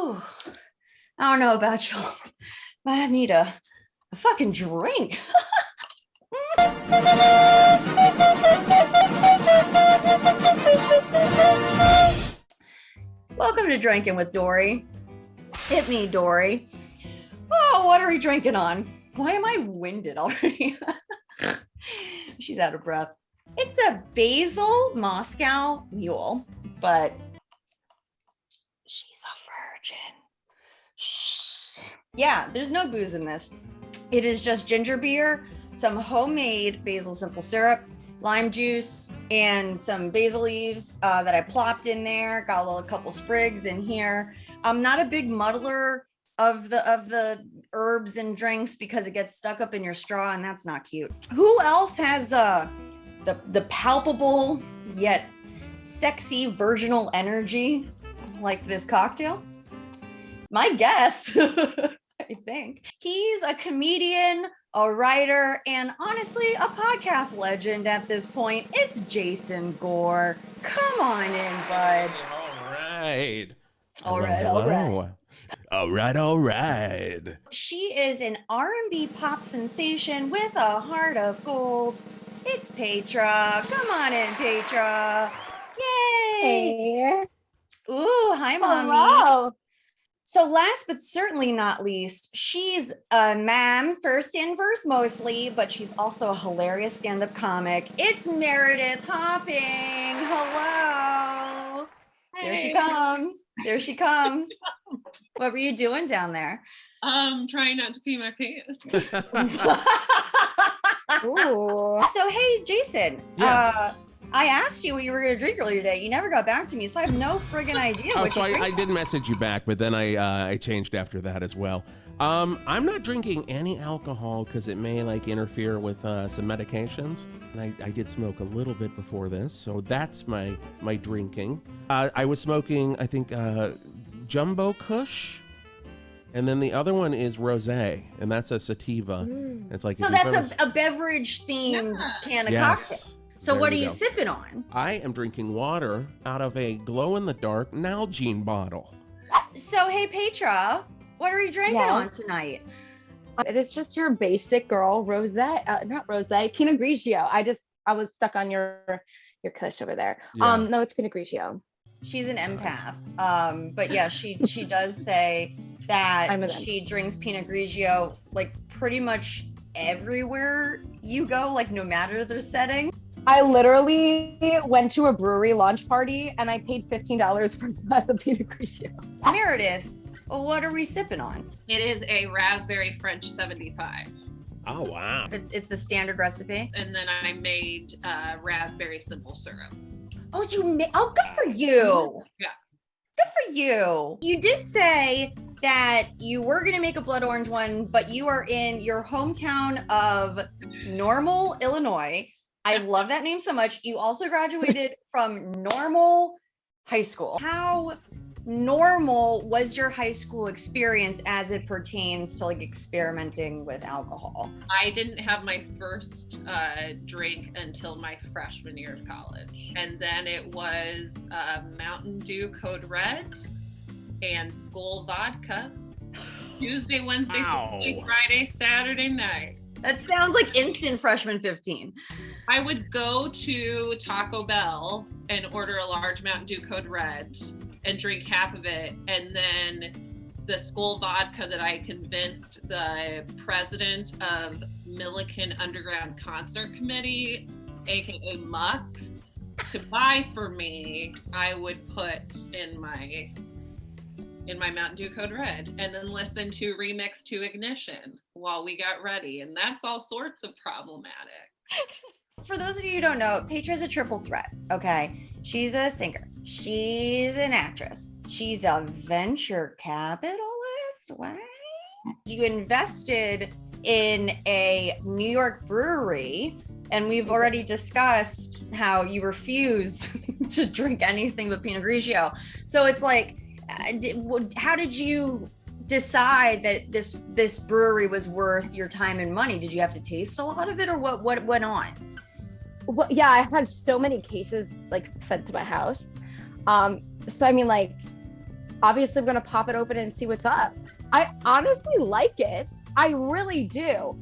Whew. I don't know about y'all, but I need a fucking drink. Welcome to Drinking with Dory. Hit me, Dory. Oh, what are we drinking on? Why am I winded already? She's out of breath. It's a basil Moscow mule, but she's a virgin. Shh. Yeah, there's no booze in this. It is just ginger beer, some homemade basil simple syrup, lime juice, and some basil leaves that I plopped in there. Got a couple sprigs in here. I'm not a big muddler of the herbs and drinks because it gets stuck up in your straw, and that's not cute. Who else has the palpable yet sexy virginal energy like this cocktail? My guess, I think. He's a comedian, a writer, and honestly, a podcast legend at this point. It's Jason Gore. Come on in, bud. All right. She is an R&B pop sensation with a heart of gold. It's Paytra. Come on in, Paytra. Yay! Hey. Ooh, hi, mommy. Hello. So last but certainly not least, she's a ma'am, first and first mostly, but she's also a hilarious stand-up comic. It's Meredith Hopping. Hello. Hey. There she comes. What were you doing down there? Trying not to pee my pants. Ooh. So hey, Jason. Yes. I asked you what you were going to drink earlier today. You never got back to me, so I have no friggin' idea. I did message you back, but then I changed after that as well. I'm not drinking any alcohol because it may interfere with some medications. And I did smoke a little bit before this, so that's my drinking. I was smoking, I think, Jumbo Kush. And then the other one is Rosé, and that's a sativa. It's like, so that's a beverage themed can of cocktail. So what are you sipping on? I am drinking water out of a glow-in-the-dark Nalgene bottle. So hey, Paytra, what are you drinking on tonight? It is just your basic girl, not rosé, Pinot Grigio. I was stuck on your kush over there. Yeah. No, it's Pinot Grigio. She's an empath. But yeah, she does say that she drinks Pinot Grigio like pretty much everywhere you go, like no matter the setting. I literally went to a brewery launch party and I paid $15 for a glass of Pinot Grigio. Meredith, what are we sipping on? It is a raspberry French 75. Oh, wow. It's the standard recipe. And then I made raspberry simple syrup. Oh, good for you. Yeah. Good for you. You did say that you were going to make a blood orange one, but you are in your hometown of Normal, Illinois. I love that name so much. You also graduated from Normal High School. How normal was your high school experience as it pertains to experimenting with alcohol? I didn't have my first drink until my freshman year of college. And then it was Mountain Dew Code Red and school vodka. Tuesday, Wednesday, Thursday, Friday, Saturday night. That sounds like instant freshman 15. I would go to Taco Bell and order a large Mountain Dew Code Red and drink half of it. And then the school vodka that I convinced the president of Milliken Underground Concert Committee, AKA Muck, to buy for me, I would put in my Mountain Dew Code Red and then listen to Remix to Ignition while we got ready. And that's all sorts of problematic. For those of you who don't know, Paytra's a triple threat, okay? She's a singer. She's an actress. She's a venture capitalist. What? You invested in a New York brewery, and we've already discussed how you refuse to drink anything but Pinot Grigio. So it's like, how did you decide that this brewery was worth your time and money? Did you have to taste a lot of it, or what went on? Well, yeah, I had so many cases sent to my house. So I mean, obviously I'm gonna pop it open and see what's up. I honestly like it. I really do.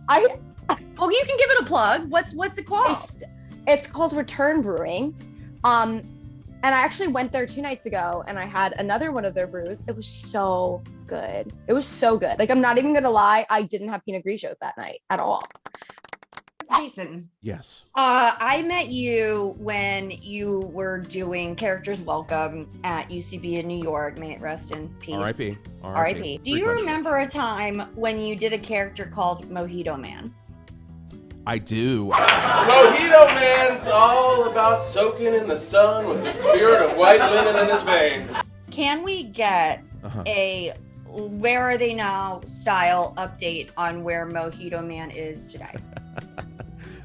Oh, you can give it a plug. What's it called? It's called Return Brewing. And I actually went there 2 nights ago and I had another one of their brews. It was so good. It was so good. Like, I'm not even gonna lie, I didn't have Pinot Grigio that night at all. Jason. Yes. I met you when you were doing Characters Welcome at UCB in New York. May it rest in peace. R.I.P. R.I.P. Do you remember a time when you did a character called Mojito Man? I do. Mojito Man's all about soaking in the sun with the spirit of white linen in his veins. Can we get a Where Are They Now style update on where Mojito Man is today?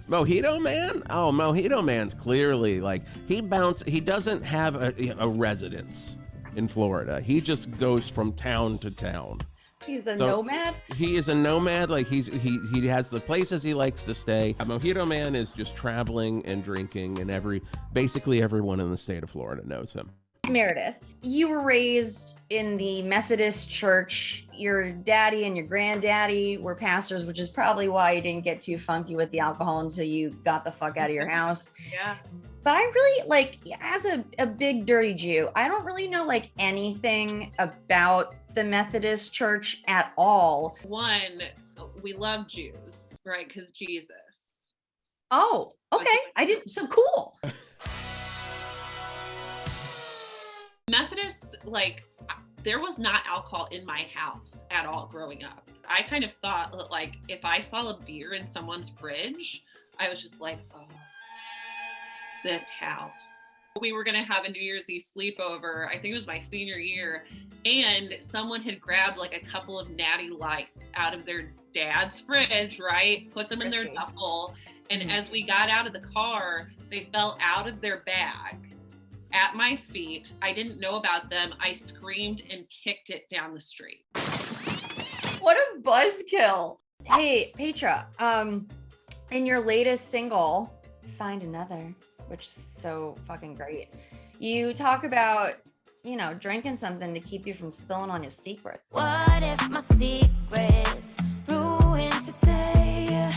Mojito Man? Oh, Mojito Man's clearly like he doesn't have a residence in Florida. He just goes from town to town. He's a nomad? He is a nomad. Like he has the places he likes to stay. Mojito Man is just traveling and drinking, and basically everyone in the state of Florida knows him. Meredith, you were raised in the Methodist church. Your daddy and your granddaddy were pastors, which is probably why you didn't get too funky with the alcohol until you got the fuck out of your house. Yeah. But I really, like, as a big dirty Jew, I don't really know like anything about the Methodist church at all. One, we love Jews, right? Because Jesus. Oh, okay. I didn't. So cool. Methodists, like, there was not alcohol in my house at all growing up. I kind of thought that, like, if I saw a beer in someone's fridge, I was just like, oh, this house. We were gonna have a New Year's Eve sleepover. I think it was my senior year, and someone had grabbed like a couple of Natty Lights out of their dad's fridge, right? Put them in their duffel, and as we got out of the car, they fell out of their bag at my feet. I didn't know about them. I screamed and kicked it down the street. What a buzzkill. Hey, Paytra, in your latest single, Find Another, which is so fucking great, you talk about, you know, drinking something to keep you from spilling on your secrets. What if my secrets ruin today?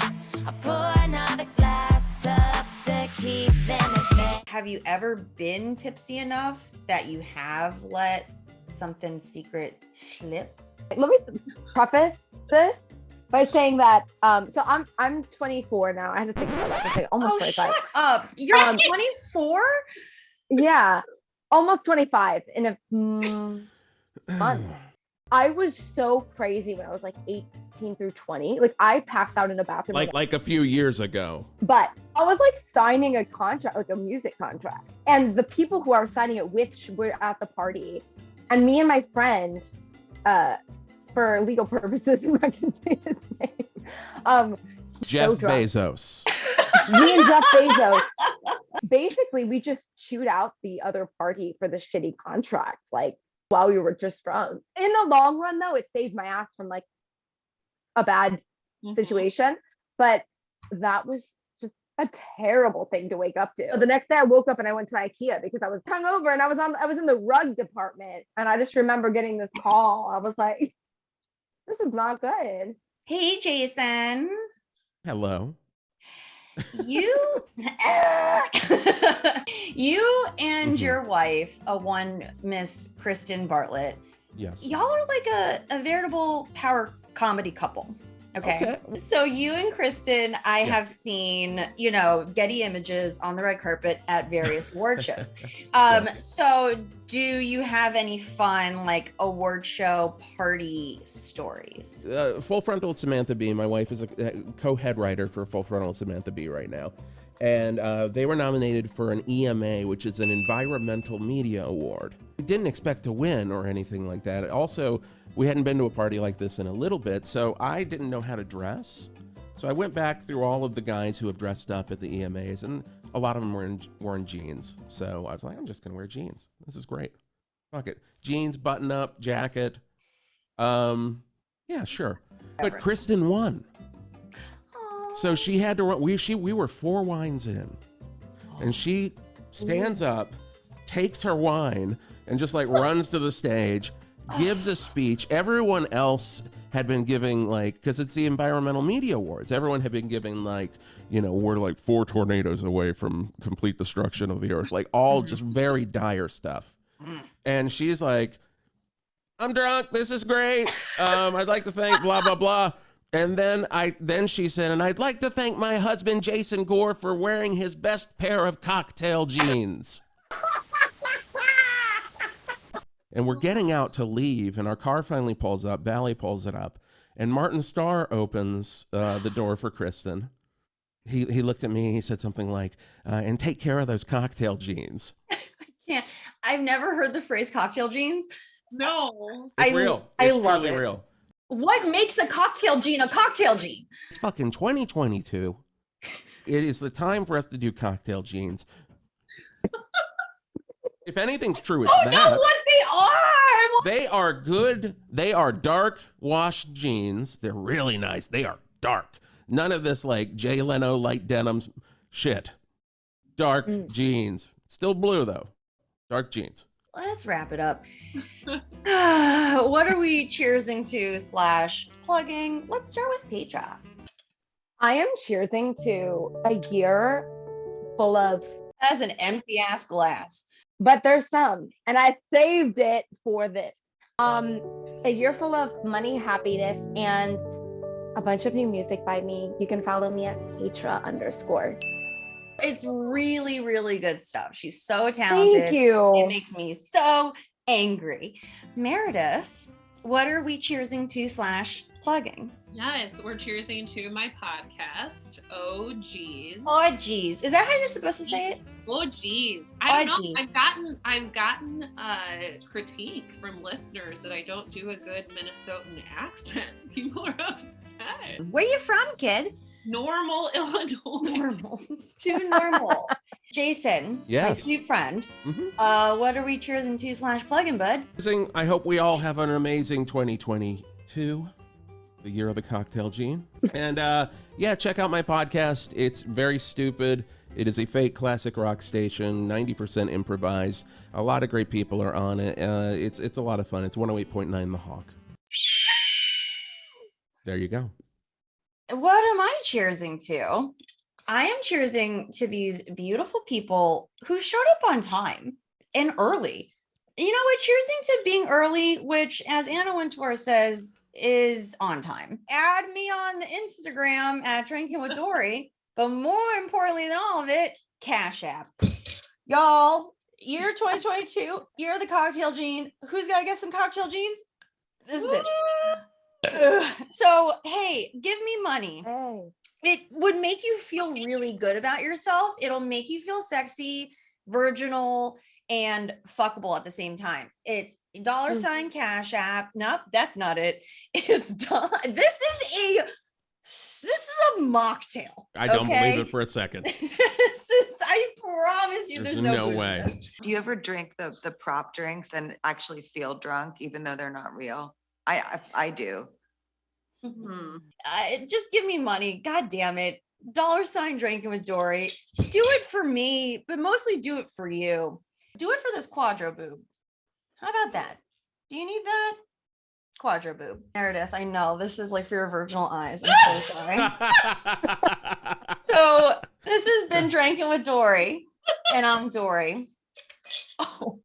I pour another glass up to keep them at bay. Have you ever been tipsy enough that you have let something secret slip? Let me preface this by saying that so I'm 24 now. I had to think about that. Like almost 25. Shut up. You're 24? Yeah, almost 25 in a month. I was so crazy when I was like 18 through 20. Like I passed out in a bathroom. Like a few years ago. But I was like signing a contract, like a music contract. And the people who I was signing it with were at the party. And me and my friend, for legal purposes, I'm not gonna say his name. Jeff Bezos. Me and Jeff Bezos. Basically, we just chewed out the other party for the shitty contracts, like while we were just drunk. In the long run, though, it saved my ass from like a bad situation. But that was just a terrible thing to wake up to. So the next day I woke up and I went to IKEA because I was hungover and I was in the rug department. And I just remember getting this call. I was like, this is not good. Hey, Jason. Hello. You and your wife, one Miss Kristen Bartlett. Yes. Y'all are like a veritable power comedy couple. Okay. So you and Kristen, I have seen, you know, Getty images on the red carpet at various award shows. Yes. So do you have any fun, like, award show party stories? Full Frontal Samantha Bee, my wife is a co-head writer for Full Frontal Samantha Bee right now. And they were nominated for an EMA, which is an Environmental Media Award. We didn't expect to win or anything like that. Also, we hadn't been to a party like this in a little bit, so I didn't know how to dress. So I went back through all of the guys who have dressed up at the EMAs, and a lot of them were in jeans. So I was like, I'm just gonna wear jeans. This is great. Fuck it. Jeans, button up, jacket. Yeah, sure. But Kristen won. So she had to run. We were 4 wines in, and she stands up, takes her wine, and just like runs to the stage, gives a speech. Everyone else had been giving like, because it's the Environmental Media Awards, everyone had been giving like, you know, we're like 4 tornadoes away from complete destruction of the earth, like all just very dire stuff. And she's like, I'm drunk, this is great, I'd like to thank blah blah blah. And then she said, and I'd like to thank my husband Jason Gore for wearing his best pair of cocktail jeans. And we're getting out to leave, and our car finally pulls up. Valley pulls it up, and Martin Starr opens the door for Kristen. He looked at me. He said something like, "And take care of those cocktail jeans." Yeah, I've never heard the phrase "cocktail jeans." No, It's real. I It's love truly it. real. What makes a cocktail jean a cocktail jean? It's fucking 2022. It is the time for us to do cocktail jeans. If anything's true, it's Oh that. no, what they are! They are good. They are dark wash jeans. They're really nice. They are dark. None of this like Jay Leno light denims shit. Dark jeans. Still blue though. Dark jeans. Let's wrap it up. What are we cheersing to / plugging? Let's start with Paytra. I am cheersing to a year full of, That is an empty ass glass. but there's some, and I saved it for this. A year full of money, happiness, and a bunch of new music by me. You can follow me at Paytra_. It's really, really good stuff. She's so talented. Thank you. It makes me so angry. Meredith, what are we cheersing to / plugging? yes, we're cheersing to my podcast. Oh geez. Oh, geez. Is that how you're supposed to say it? Oh geez. I don't know. geez. I've gotten critique from listeners that I don't do a good Minnesotan accent. People are upset. Where you from, kid? Normal Illinois. Normal. It's too normal. Jason, my Yes. sweet friend, Mhm. what are we cheersing to / plugging, bud? I hope we all have an amazing 2022, the year of the cocktail gene. And yeah, check out my podcast. It's very stupid. It is a fake classic rock station, 90% improvised. A lot of great people are on it. It's a lot of fun. It's 108.9 The Hawk. There you go. What am I cheersing to? I am cheersing to these beautiful people who showed up on time and early. You know what? Cheersing to being early, which, as Anna Wintour says, is on time. Add me on the Instagram at Drinking with Dory. But more importantly than all of it, Cash App. Y'all, year 2022, year of the cocktail gene. Who's got to get some cocktail jeans? This bitch. So, hey, give me money. Hey. It would make you feel really good about yourself. It'll make you feel sexy, virginal, and fuckable at the same time. It's $ Cash App. Nope, that's not it. It's this is a mocktail. I don't okay? believe it for a second. I promise you, there's no booze in way. this. Do you ever drink the prop drinks and actually feel drunk even though they're not real? I do. Just give me money. God damn it. $ Drinking with Dory. Do it for me, but mostly do it for you. Do it for this quadro boob. How about that? Do you need that? Quadro boob. Meredith, I know this is like for your virginal eyes. I'm so sorry. So this has been Drinking with Dory, and I'm Dory. Oh.